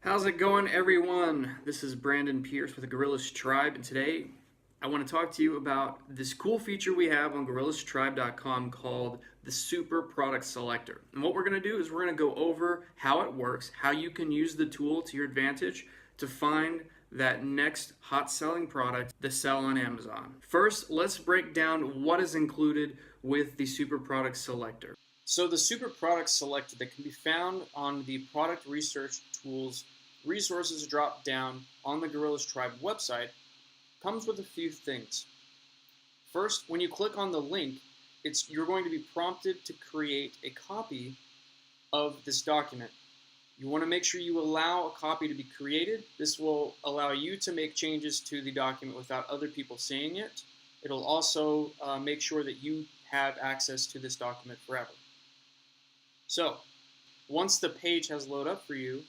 How's it going, everyone? This is Brandon Pierce with the Gorillaz Tribe, and today I want to talk to you about this cool feature we have on GorillazTribe.com called the Super Product Selector. And what we're going to do is we're going to go over how it works, how you can use the tool to your advantage to find that next hot selling product to sell on Amazon. First, let's break down what is included with the Super Product Selector. So the Super Product Selector that can be found on the Product Research Tools Resources drop down on the Gorillaz Tribe website comes with a few things. First, when you click on the link, you're going to be prompted to create a copy of this document. You want to make sure you allow a copy to be created. This will allow you to make changes to the document without other people seeing it. It'll also make sure that you have access to this document forever. So, once the page has loaded up for you,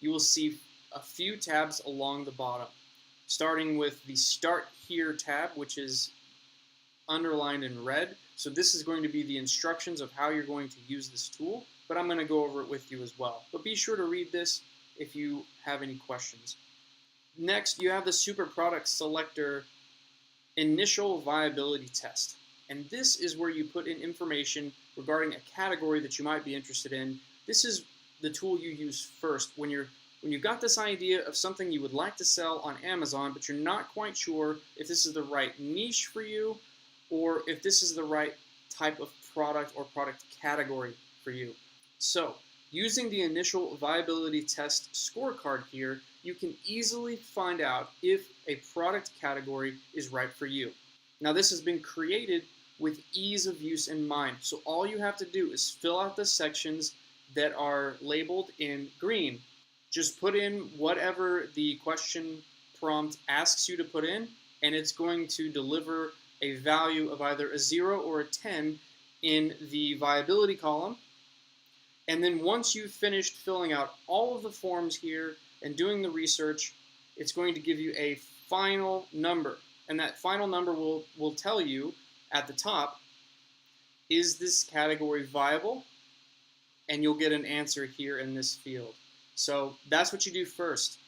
you will see a few tabs along the bottom, starting with the Start Here tab, which is underlined in red. So this is going to be the instructions of how you're going to use this tool, but I'm going to go over it with you as well. But be sure to read this if you have any questions. Next, you have the Super Product Selector Initial Viability Test. And this is where you put in information regarding a category that you might be interested in. This is the tool you use first when you've got this idea of something you would like to sell on Amazon, but you're not quite sure if this is the right niche for you or if this is the right type of product or product category for you. So, using the initial viability test scorecard here, you can easily find out if a product category is right for you. Now, this has been created with ease of use in mind. So all you have to do is fill out the sections that are labeled in green. Just put in whatever the question prompt asks you to put in, and it's going to deliver a value of either a 0 or a 10 in the viability column. And then once you've finished filling out all of the forms here and doing the research, it's going to give you a final number. And that final number will tell you at the top, is this category viable? And you'll get an answer here in this field. So that's what you do first.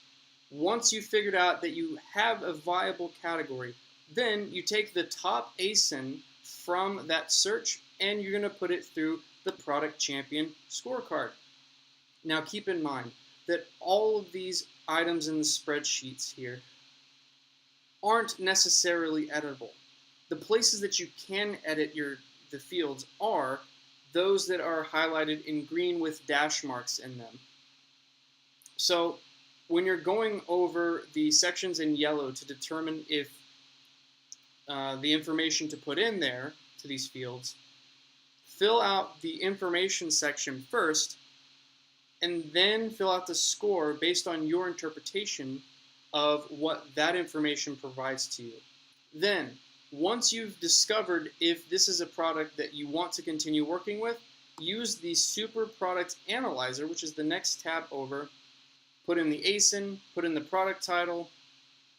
Once you've figured out that you have a viable category, then you take the top ASIN from that search and you're going to put it through the Product Champion Scorecard. Now keep in mind that all of these items in the spreadsheets here aren't necessarily editable. The places that you can edit the fields are those that are highlighted in green with dash marks in them. So when you're going over the sections in yellow to determine if the information to put in there to these fields, fill out the information section first and then fill out the score based on your interpretation of what that information provides to you. Then, once you've discovered if this is a product that you want to continue working with, use the Super Product Analyzer, which is the next tab over. Put in the ASIN, put in the product title,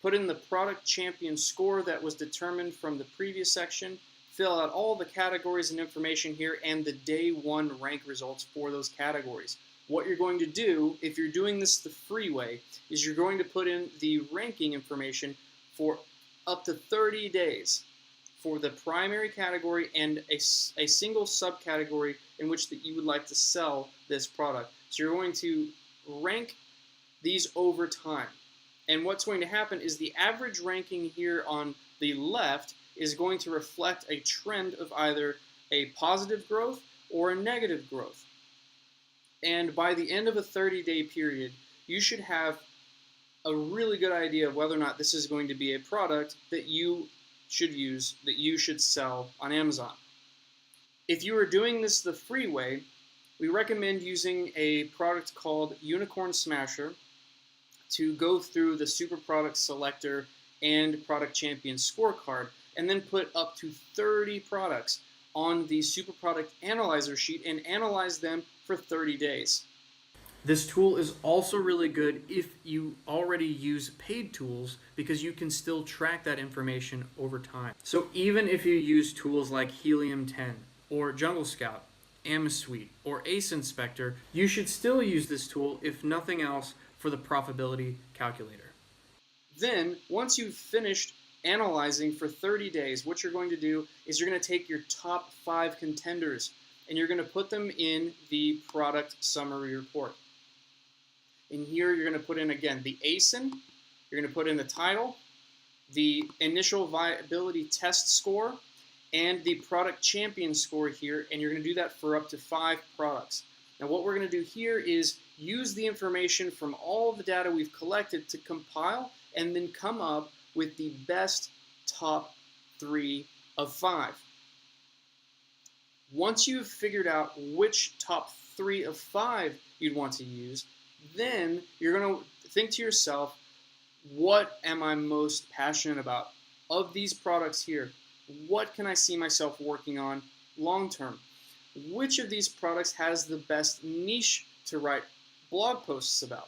put in the Product Champion score that was determined from the previous section, fill out all the categories and information here and the day one rank results for those categories. What you're going to do, if you're doing this the free way, is you're going to put in the ranking information for up to 30 days for the primary category and a single subcategory in which that you would like to sell this product. So you're going to rank these over time. And what's going to happen is the average ranking here on the left is going to reflect a trend of either a positive growth or a negative growth. And by the end of a 30-day period, you should have a really good idea of whether or not this is going to be a product that you should use, that you should sell on Amazon. If you are doing this the free way, we recommend using a product called Unicorn Smasher to go through the Super Product Selector and Product Champion Scorecard, and then put up to 30 products on the Super Product Analyzer sheet and analyze them for 30 days. This tool is also really good if you already use paid tools because you can still track that information over time. So even if you use tools like Helium 10 or Jungle Scout, AMSuite, or ACE Inspector, you should still use this tool, if nothing else, for the profitability calculator. Then, once you've finished analyzing for 30 days, what you're going to do is you're going to take your top 5 contenders and you're going to put them in the product summary report. In here, you're going to put in, again, the ASIN, you're going to put in the title, the initial viability test score, and the product champion score here, and you're going to do that for up to 5 products. Now what we're going to do here is use the information from all the data we've collected to compile and then come up with the best top 3 of 5. Once you've figured out which top 3 of 5 you'd want to use, then you're going to think to yourself, what am I most passionate about? Of these products here, what can I see myself working on long term? Which of these products has the best niche to write blog posts about?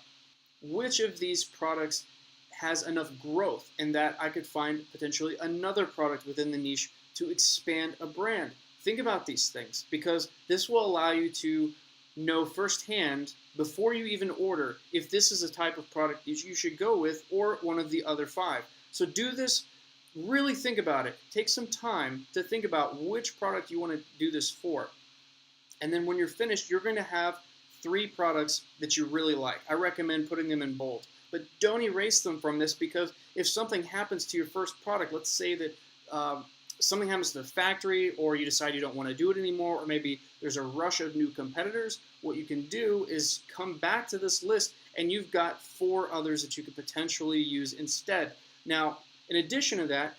Which of these products has enough growth in that I could find potentially another product within the niche to expand a brand? Think about these things, because this will allow you to know firsthand, before you even order, if this is a type of product that you should go with or one of the other 5. So do this, really think about it. Take some time to think about which product you want to do this for. And then when you're finished, you're going to have 3 products that you really like. I recommend putting them in bold. But don't erase them from this, because if something happens to your first product, let's say that something happens to the factory, or you decide you don't want to do it anymore, or maybe there's a rush of new competitors, what you can do is come back to this list and you've got 4 others that you could potentially use instead. Now, in addition to that,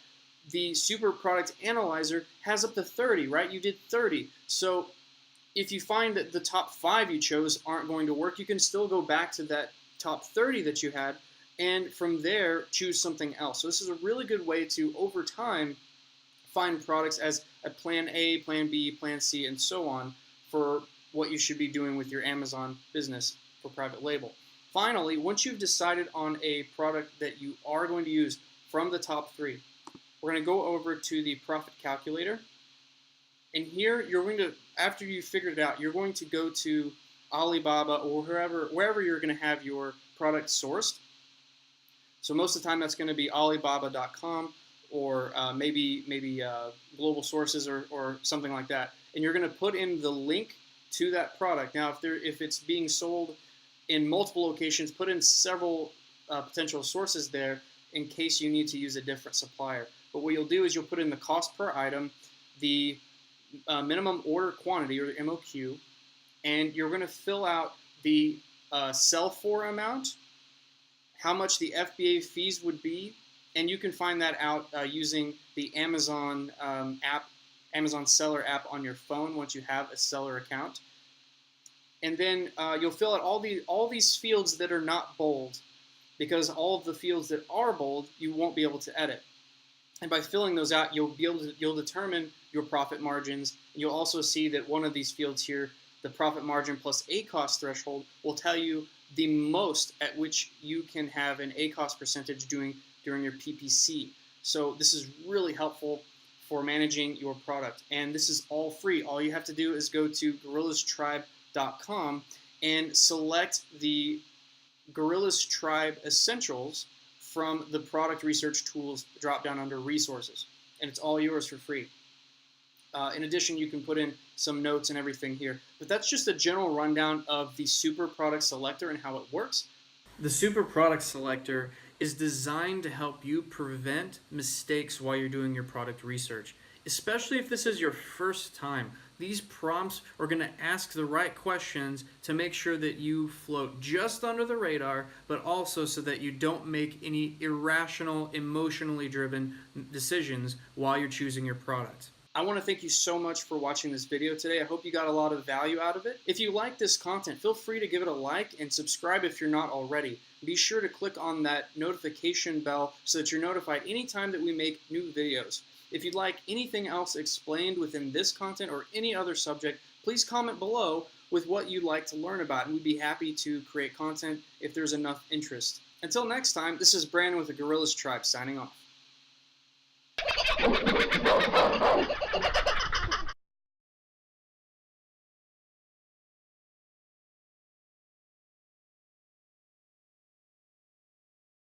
the Super Product Analyzer has up to 30, right? You did 30. So if you find that the top 5 you chose aren't going to work, you can still go back to that top 30 that you had, and from there choose something else. So this is a really good way to, over time, find products as a plan A, plan B, plan C, and so on for what you should be doing with your Amazon business for private label. Finally, once you've decided on a product that you are going to use from the top 3, we're going to go over to the profit calculator. And here you're going to, after you've figured it out, you're going to go to Alibaba or wherever you're going to have your product sourced. So most of the time that's going to be Alibaba.com or maybe global sources or something like that. And you're going to put in the link to that product. Now, if it's being sold in multiple locations, put in several potential sources there in case you need to use a different supplier. But what you'll do is you'll put in the cost per item, the minimum order quantity, or the MOQ, and you're going to fill out the sell for amount, how much the FBA fees would be, and you can find that out using the Amazon app, Amazon Seller app on your phone once you have a seller account. And then you'll fill out all these fields that are not bold, because all of the fields that are bold you won't be able to edit. And by filling those out, you'll determine your profit margins. You'll also see that one of these fields here, the profit margin plus ACoS threshold, will tell you the most at which you can have an ACoS percentage during your PPC. So this is really helpful for managing your product. And this is all free. All you have to do is go to GorillazTribe.com and select the Gorillaz Tribe Essentials from the Product Research Tools drop down under Resources. And it's all yours for free. In addition, you can put in some notes and everything here. But that's just a general rundown of the Super Product Selector and how it works. The Super Product Selector is designed to help you prevent mistakes while you're doing your product research, especially if this is your first time. These prompts are going to ask the right questions to make sure that you float just under the radar, but also so that you don't make any irrational, emotionally driven decisions while you're choosing your product. I want to thank you so much for watching this video today. I hope you got a lot of value out of it. If you like this content, feel free to give it a like and subscribe if you're not already. Be sure to click on that notification bell so that you're notified anytime that we make new videos. If you'd like anything else explained within this content or any other subject, please comment below with what you'd like to learn about, and we'd be happy to create content if there's enough interest. Until next time, this is Brandon with the Gorillaz Tribe signing off.